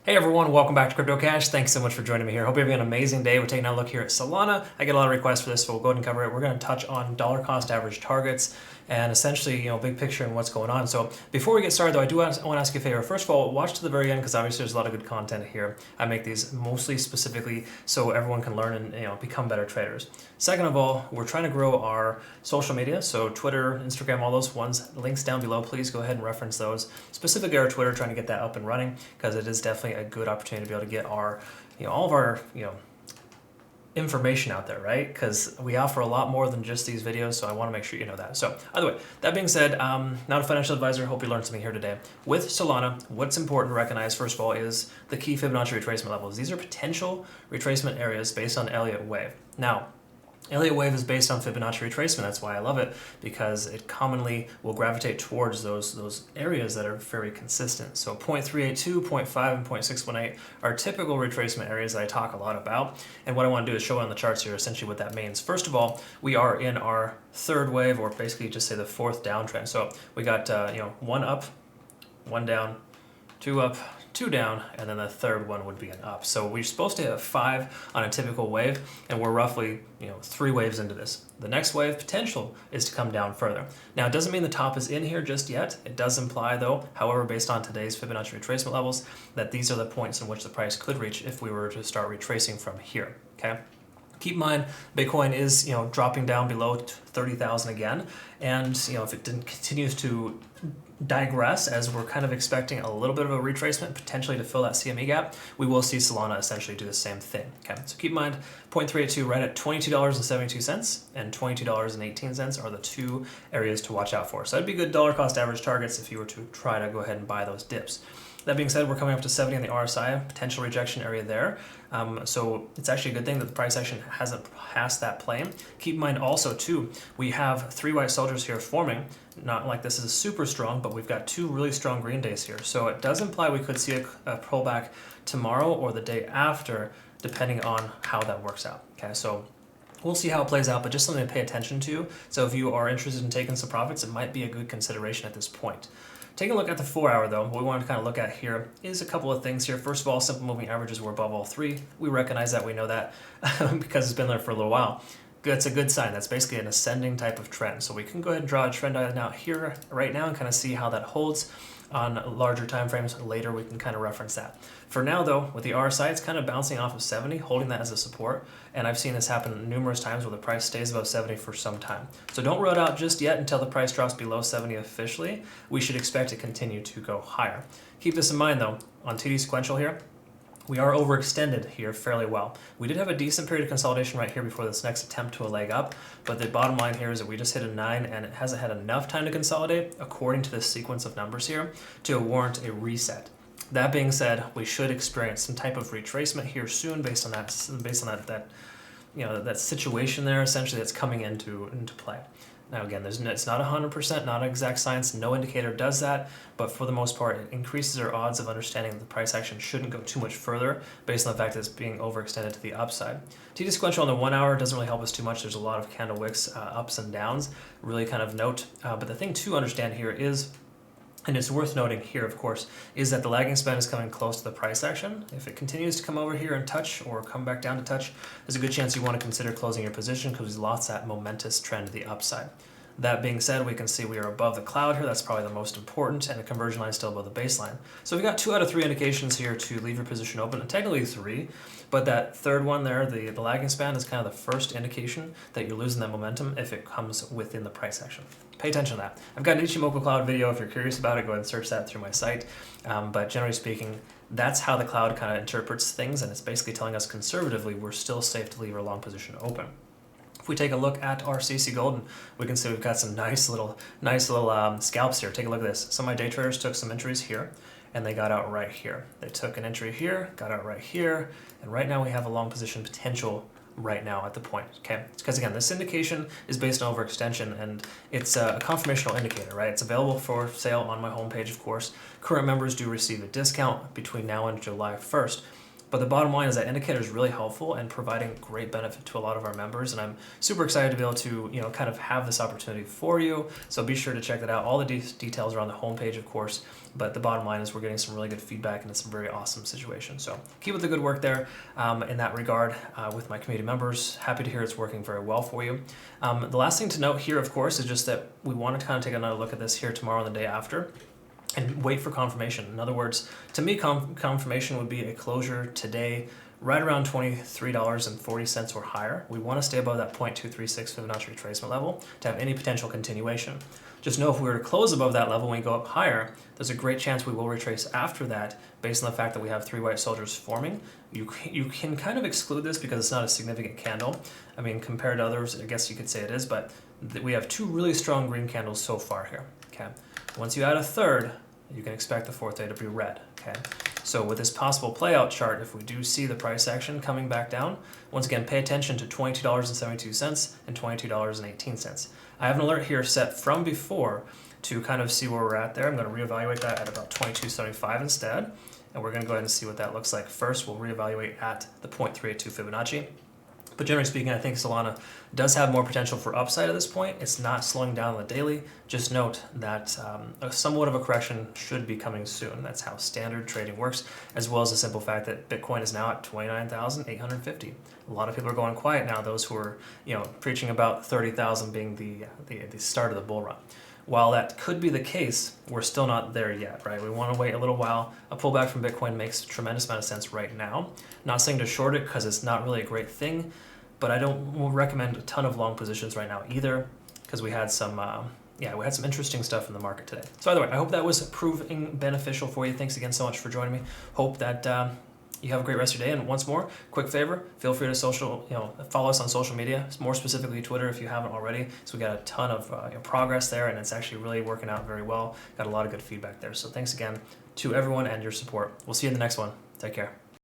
Hey everyone, welcome back to Crypto Cash. Thanks so much for joining me here. Hope you're having an amazing day. We're taking a look here at Solana. I get a lot of requests for this, so we'll go ahead and cover it. We're going to touch on dollar cost average targets and essentially, big picture and what's going on. So before we get started though, I want to ask you a favor. First of all, watch to the very end because obviously there's a lot of good content here. I make these mostly specifically so everyone can learn and become better traders. Second of all, we're trying to grow our social media. So Twitter, Instagram, all those ones, links down below. Please go ahead and reference those. Specifically our Twitter, trying to get that up and running because it is definitely a good opportunity to be able to get our, all of our, information out there, right? Because we offer a lot more than just these videos, so I want to make sure you know that. So either way, that being said, not a financial advisor. Hope you learned something here today. With Solana, what's important to recognize, first of all, is the key Fibonacci retracement levels. These are potential retracement areas based on Elliot wave. Now, Elliot wave is based on Fibonacci retracement. That's why I love it, because it commonly will gravitate towards those areas that are very consistent. So 0.382, 0.5, and 0.618 are typical retracement areas that I talk a lot about. And what I want to do is show on the charts here essentially what that means. First of all, we are in our third wave, or basically just say the fourth downtrend. So we got one up, one down, two up, two down, and then the third one would be an up. So we're supposed to hit a 5 on a typical wave, and we're roughly 3 waves into this. The next wave potential is to come down further. Now, it doesn't mean the top is in here just yet. It does imply, though, however, based on today's Fibonacci retracement levels, that these are the points in which the price could reach if we were to start retracing from here, okay? Keep in mind, Bitcoin is dropping down below 30,000 again, and if it continues to digress as we're kind of expecting a little bit of a retracement potentially to fill that CME gap, we will see Solana essentially do the same thing. Okay, so keep in mind 0.382 right at $22.72 and $22.18 are the two areas to watch out for. So that'd be good dollar cost average targets if you were to try to go ahead and buy those dips. That being said, we're coming up to 70 on the RSI, potential rejection area there. So it's actually a good thing that the price action hasn't passed that plane. Keep in mind also too, we have 3 white soldiers here forming. Not like this is super strong, but we've got 2 really strong green days here. So it does imply we could see a pullback tomorrow or the day after, depending on how that works out. Okay, so we'll see how it plays out, but just something to pay attention to. So if you are interested in taking some profits, it might be a good consideration at this point. Taking a look at the 4-hour though, what we want to kind of look at here is a couple of things here. First of all, simple moving averages were above all 3. We recognize that, we know that because it's been there for a little while. That's a good sign. That's basically an ascending type of trend. So we can go ahead and draw a trend line out here right now and kind of see how that holds on larger time frames. Later we can kind of reference that. For now though, with the RSI, it's kind of bouncing off of 70, holding that as a support. And I've seen this happen numerous times where the price stays above 70 for some time. So don't rule it out just yet until the price drops below 70 officially. We should expect to continue to go higher. Keep this in mind though, on TD sequential here, we are overextended here fairly well. We did have a decent period of consolidation right here before this next attempt to a leg up, but the bottom line here is that we just hit a 9 and it hasn't had enough time to consolidate, according to this sequence of numbers here, to warrant a reset. That being said, we should experience some type of retracement here soon based on that that situation there essentially that's coming into play. Now again, it's not 100%, not exact science, no indicator does that, but for the most part, it increases our odds of understanding that the price action shouldn't go too much further based on the fact that it's being overextended to the upside. TD sequential on the 1 hour doesn't really help us too much. There's a lot of candle wicks, ups and downs, really kind of note. But the thing to understand here is, and it's worth noting here, of course, is that the lagging span is coming close to the price action. If it continues to come over here and touch or come back down to touch, there's a good chance you want to consider closing your position because we've lost that momentous trend to the upside. That being said, we can see we are above the cloud here. That's probably the most important, and the conversion line is still above the baseline. So we've got 2 out of 3 indications here to leave your position open, and technically 3, but that third one there, the lagging span, is kind of the first indication that you're losing that momentum if it comes within the price action. Pay attention to that. I've got an Ichimoku Cloud video. If you're curious about it, go ahead and search that through my site. But generally speaking, that's how the cloud kind of interprets things, and it's basically telling us conservatively we're still safe to leave our long position open. If we take a look at our CC Golden, we can see we've got some nice little scalps here. Take a look at this. Some of my day traders took some entries here, and they got out right here. They took an entry here, got out right here, and right now we have a long position potential right now at the point, okay? Because again, this indication is based on overextension, and it's a confirmational indicator, right? It's available for sale on my homepage, of course. Current members do receive a discount between now and July 1st. But the bottom line is that indicator is really helpful and providing great benefit to a lot of our members. And I'm super excited to be able to, kind of have this opportunity for you. So be sure to check that out. All the details are on the homepage, of course. But the bottom line is we're getting some really good feedback and it's a very awesome situation. So keep up the good work there in that regard with my community members. Happy to hear it's working very well for you. The last thing to note here, of course, is just that we want to kind of take another look at this here tomorrow and the day after, and wait for confirmation. In other words, to me, confirmation would be a closure today right around $23.40 or higher. We want to stay above that 0.236 Fibonacci retracement level to have any potential continuation. Just know if we were to close above that level when we go up higher, there's a great chance we will retrace after that based on the fact that we have 3 white soldiers forming. You can kind of exclude this because it's not a significant candle. I mean, compared to others, I guess you could say it is, but we have 2 really strong green candles so far here. Okay. Once you add a third, you can expect the 4th day to be red. Okay. So with this possible playout chart, if we do see the price action coming back down, once again, pay attention to $22.72 and $22.18. I have an alert here set from before to kind of see where we're at there. I'm going to reevaluate that at about $22.75 instead. And we're going to go ahead and see what that looks like. First, we'll reevaluate at the 0.382 Fibonacci. But generally speaking, I think Solana does have more potential for upside at this point. It's not slowing down on the daily. Just note that somewhat of a correction should be coming soon. That's how standard trading works, as well as the simple fact that Bitcoin is now at 29,850. A lot of people are going quiet now, those who are preaching about 30,000 being the start of the bull run. While that could be the case, we're still not there yet, right? We want to wait a little while. A pullback from Bitcoin makes a tremendous amount of sense right now. Not saying to short it because it's not really a great thing, but I don't recommend a ton of long positions right now either, because we had some interesting stuff in the market today. So either way, I hope that was proving beneficial for you. Thanks again so much for joining me. Hope that you have a great rest of your day. And once more, quick favor, feel free to follow us on social media, more specifically Twitter if you haven't already. So we got a ton of progress there, and it's actually really working out very well. Got a lot of good feedback there. So thanks again to everyone and your support. We'll see you in the next one. Take care.